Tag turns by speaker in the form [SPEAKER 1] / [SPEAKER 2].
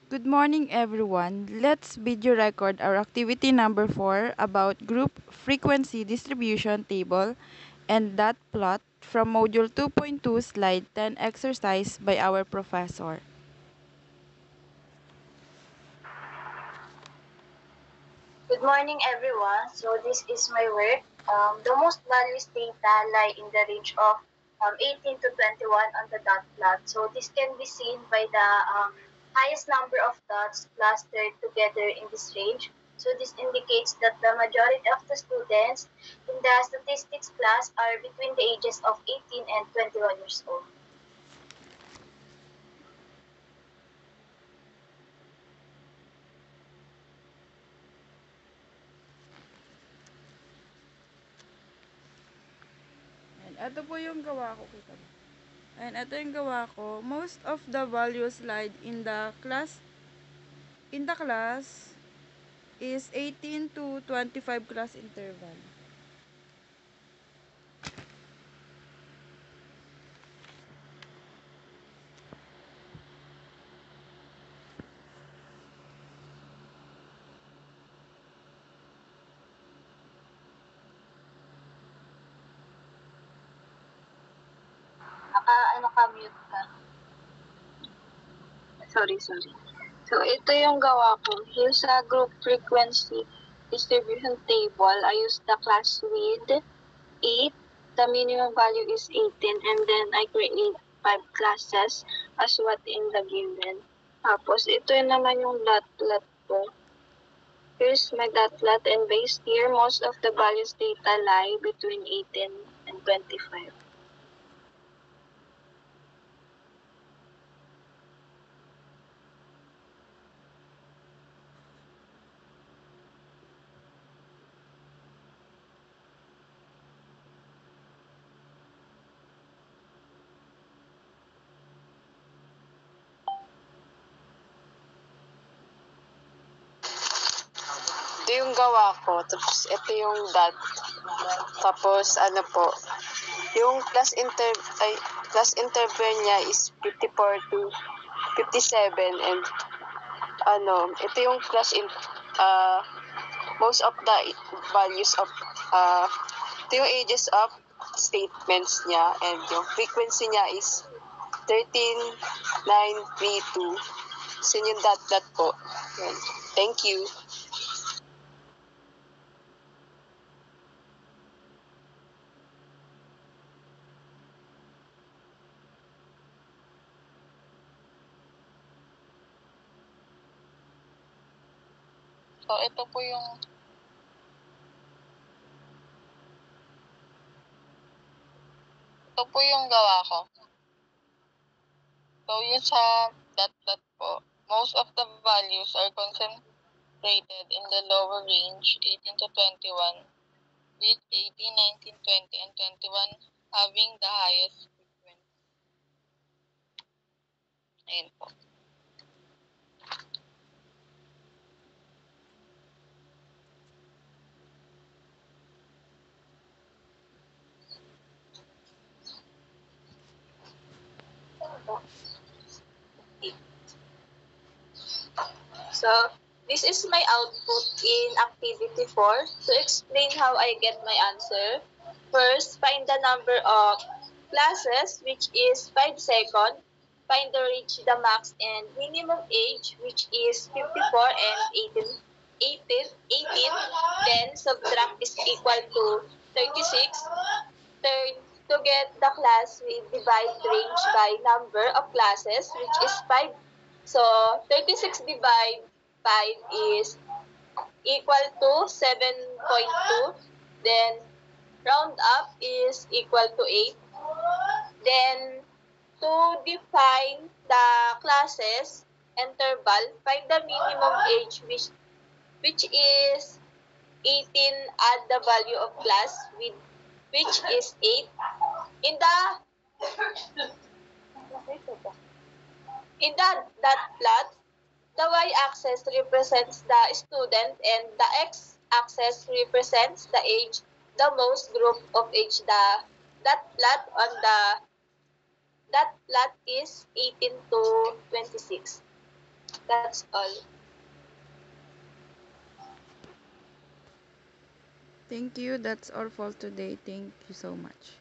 [SPEAKER 1] Good morning, everyone. Let's video record our activity number 4 about group frequency distribution table and dot plot from Module 2.2 Slide 10 exercise by our professor.
[SPEAKER 2] Good morning, everyone. So this is my work. The most values data lie in the range of 18 to 21 on the dot plot. So this can be seen by the highest number of dots clustered together in this range. So this indicates that the majority of the students in the statistics class are between the ages of 18 and 21 years old.
[SPEAKER 1] And ito po yung gawa ko. Kita mo. And ito yung gawa ko. Most of the values slide in the class is 18 to 25 class interval.
[SPEAKER 2] Mute ka. Sorry. So, ito yung gawa ko. Yung sa group frequency distribution table, I use the class with 8. The minimum value is 18. And then, I create 5 classes as what in the given. Tapos, ito naman yung dot plot ko. Here's my dot plot. And based here, most of the values data lie between 18 and 25. Ito yung gawa ko, tapos ito yung dot. Tapos yung class interval niya is 54 to 57 and ito yung most of the values of ito yung ages of statements niya and yung frequency niya is 13,932. So yung dot po. Yan. Thank you. So, ito po yung gawa ko. So, yun sa dot po, most of the values are concentrated in the lower range, 18 to 21, with 18, 19, 20, and 21 having the highest frequency. Ayun po. So, this is my output in activity 4. To explain how I get my answer, first, find the number of classes, which is 5 seconds. Find the reach, the max, and minimum age, which is 54 and 18. Then, subtract is equal to 36. Third, to get the class, we divide range by number of classes, which is 5. So, 36 divide 5 is equal to 7.2. Then, round up is equal to 8. Then, to define the classes interval, find the minimum age, which is 18, add the value of class, which is 8. In the dot plot, the y-axis represents the student and the x-axis represents the age, the most group of age. The dot plot on the dot plot is 18 to 26. That's all.
[SPEAKER 1] Thank you. That's all for today. Thank you so much.